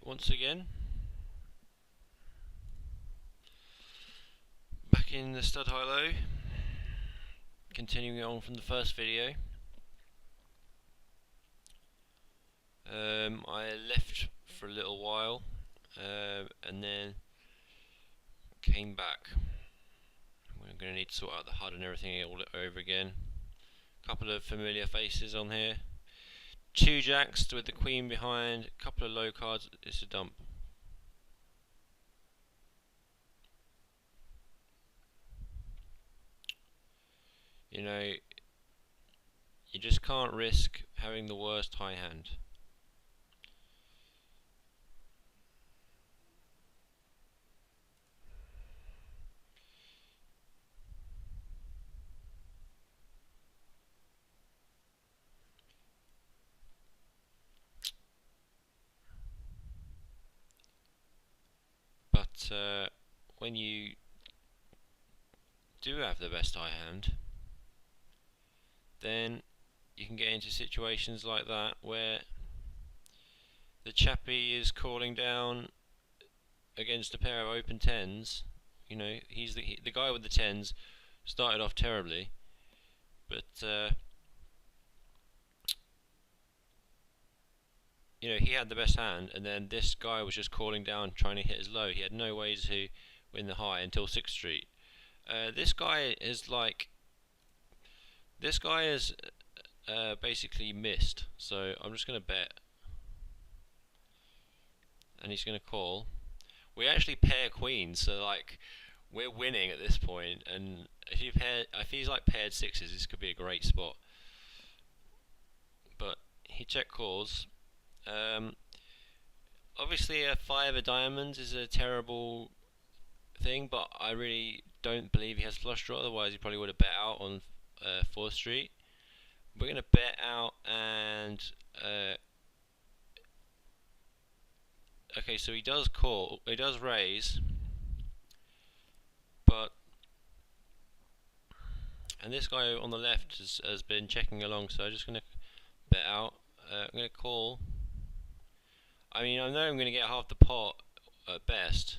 once again. Back in the stud high-low, continuing on from the first video. I left for a little while and then came back. We're going to need to sort out the HUD and everything all over again. A couple of familiar faces on here. 2 jacks with the queen behind, a couple of low cards. It's a dump. You know, you just can't risk having the worst high hand. But when you do have the best high hand, then you can get into situations like that where the chappie is calling down against a pair of open tens. You know, he's the guy with the tens started off terribly, but you know, he had the best hand, and then this guy was just calling down, trying to hit his low. He had no way to win the high until 6th Street. This guy is basically missed. So I'm just going to bet, and he's going to call. We actually pair queens, so like we're winning at this point. And if he's like paired sixes, this could be a great spot. But he check calls. Obviously a 5 of diamonds is a terrible thing, but I really don't believe he has flush draw, otherwise he probably would have bet out on 4th Street. We're going to bet out, and okay, so he does call, he does raise, but and this guy on the left has been checking along, so I'm just going to bet out. I'm going to call. I mean, I know I'm going to get half the pot at best.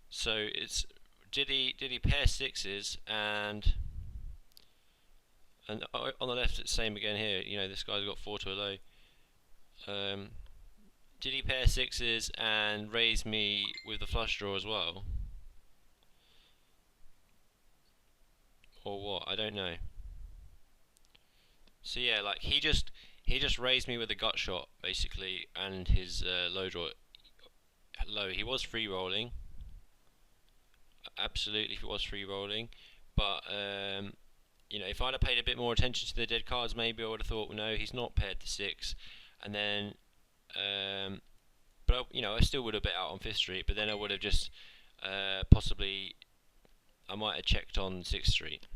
So it's did he pair sixes, and on the left it's the same again here. You know, this guy's got 4 to a low. Did he pair sixes and raise me with the flush draw as well, or what? I don't know. So yeah, like he just raised me with a gut shot basically, and his low draw low. He was free rolling, absolutely he was free rolling, but you know, if I'd have paid a bit more attention to the dead cards, maybe I would have thought, well, no, he's not paired to 6, and then but you know, I still would have bet out on 5th Street, but then I would have just possibly, I might have checked on 6th Street.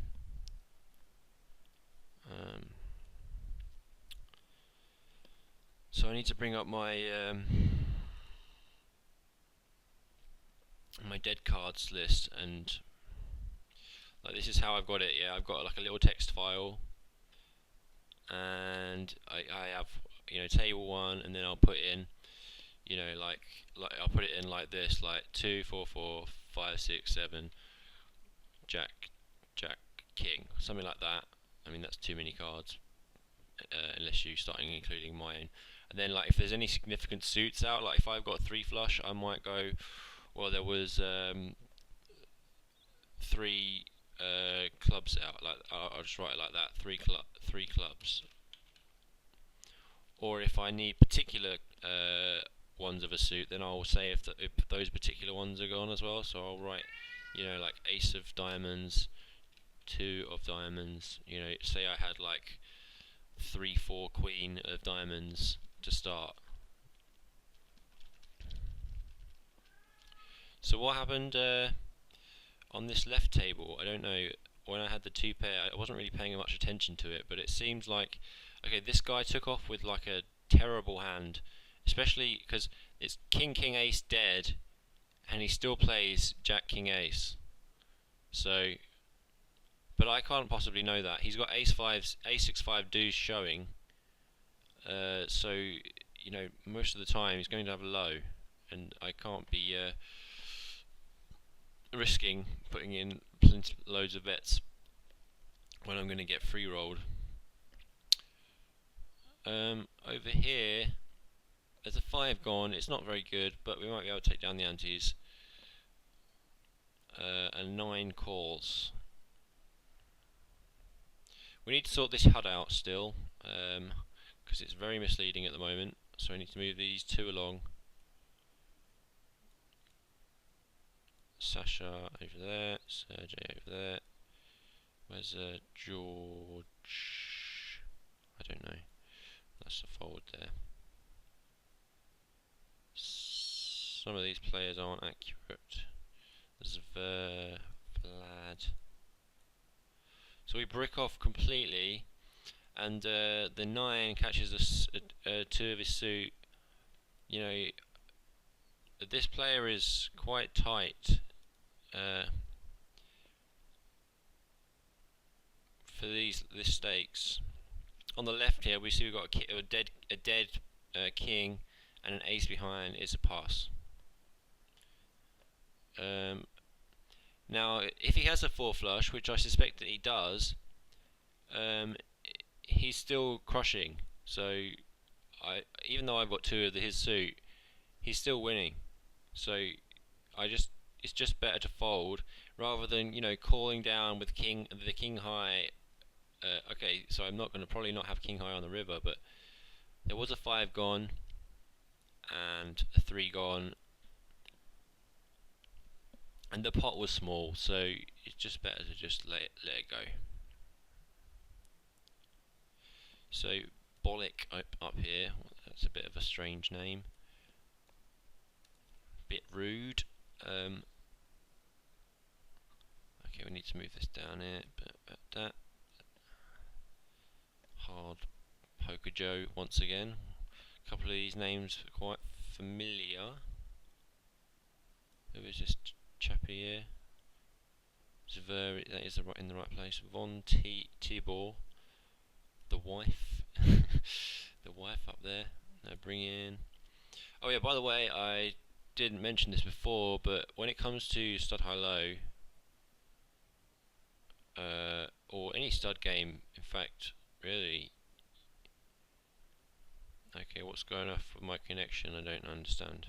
So I need to bring up my my dead cards list, and like this is how I've got it. Yeah, I've got like a little text file, and I have, you know, table 1, and then I'll put in, you know, like I'll put it in like this, like 2, 4, 4, 5, 6, 7, Jack, King, something like that. I mean, that's too many cards, unless you start including my own. And then like if there's any significant suits out, like if I've got 3 flush, I might go, well, there was 3 clubs out. Like I'll just write it like that, 3 clubs. Or if I need particular ones of a suit, then I'll say if those particular ones are gone as well. So I'll write, you know, like ace of diamonds, 2 of diamonds. You know, say I had like 3, 4 queen of diamonds to start. So what happened on this left table? I don't know. When I had the 2 pair, I wasn't really paying much attention to it, but it seems like, okay, this guy took off with like a terrible hand, especially because it's king, ace dead, and he still plays jack, king, ace. So, but I can't possibly know that. He's got ace 6, 5 deuce showing. So you know, most of the time he's going to have a low, and I can't be risking putting in loads of bets when I'm going to get free rolled. Over here, there's a 5 gone. It's not very good, but we might be able to take down the antes. And 9 calls. We need to sort this HUD out still, because it's very misleading at the moment. So we need to move these 2 along. Sasha over there, Sergey over there. Where's George? I don't know. That's the forward there. Some of these players aren't accurate. There's Vlad. So we brick off completely, and the 9 catches 2 of his suit. You know, this player is quite tight for this stakes. On the left here, we see we've got a dead king and an ace behind. It's a pass. Now, if he has a 4 flush, which I suspect that he does, he's still crushing. So, even though I've got 2 of his suit, he's still winning. So, it's just better to fold rather than, you know, calling down with the king high. Okay, so I'm not going to probably not have king high on the river, but there was a 5 gone and a 3 gone, and the pot was small, so it's just better to just let it go. So Bollock up here, that's a bit of a strange name, bit rude. Okay, we need to move this down here, that. Hard Poker Joe once again. A couple of these names are quite familiar. Who is this chappy here? That is in the right place. Von Tibor, the wife, the wife up there. Now bring in. Oh yeah, by the way, I didn't mention this before, but when it comes to stud high low, or any stud game, in fact, really. Okay, what's going off with my connection? I don't understand.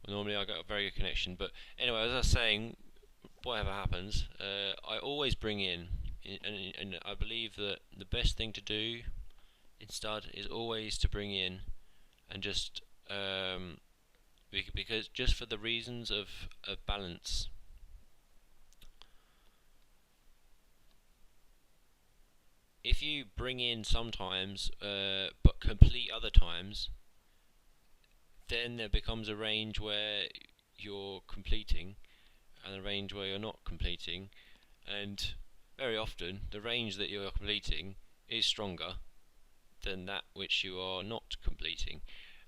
Well, normally I got a very good connection, but anyway, as I was saying, whatever happens, I always bring in, and I believe that the best thing to do in stud is always to bring in, and just because just for the reasons of balance. If you bring in sometimes, but complete other times, then there becomes a range where you're completing, and a range where you're not completing, and very often the range that you're completing is stronger than that which you are not completing,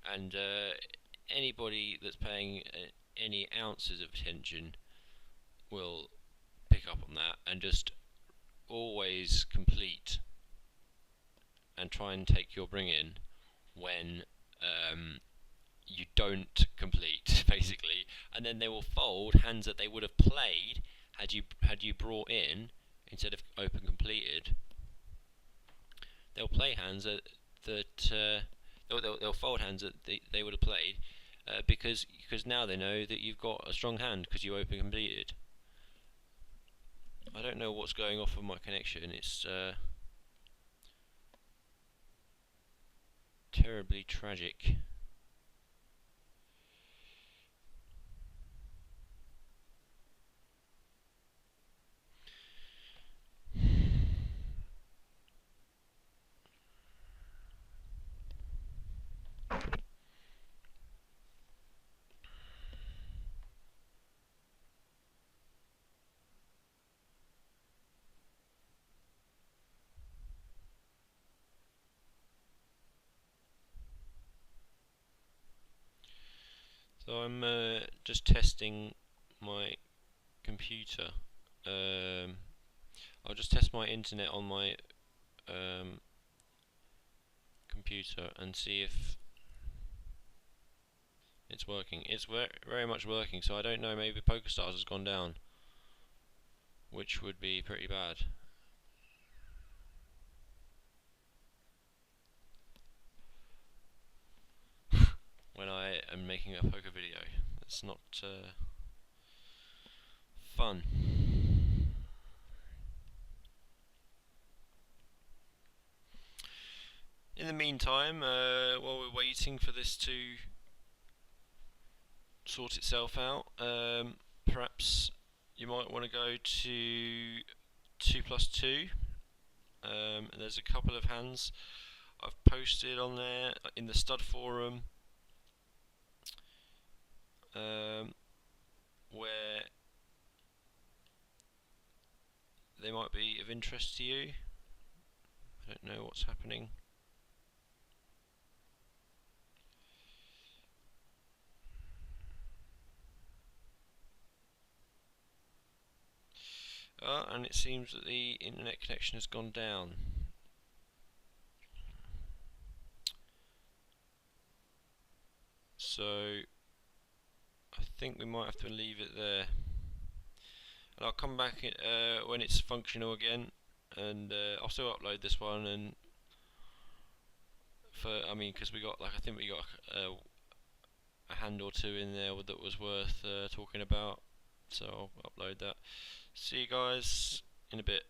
and anybody that's paying any ounces of attention will pick up on that and just always complete and try and take your bring in when you don't complete, basically, and then they will fold hands that they would have played had you brought in instead of open completed. They'll play hands they'll fold hands that they would have played because now they know that you've got a strong hand because you open completed. I don't know what's going off with my connection. It's terribly tragic. So I'm just testing my computer. I'll just test my internet on my computer and see if it's working. It's very much working, so I don't know, maybe PokerStars has gone down, which would be pretty bad. When I am making a poker video, it's not fun. In the meantime, while we're waiting for this to sort itself out, perhaps you might want to go to 2+2. And there's a couple of hands I've posted on there in the stud forum, where they might be of interest to you. I don't know what's happening. And it seems that the internet connection has gone down. So I think we might have to leave it there, and I'll come back when it's functional again, and I'll still upload this one. And because we got, I think we got a hand or two in there that was worth talking about, so I'll upload that. See you guys in a bit.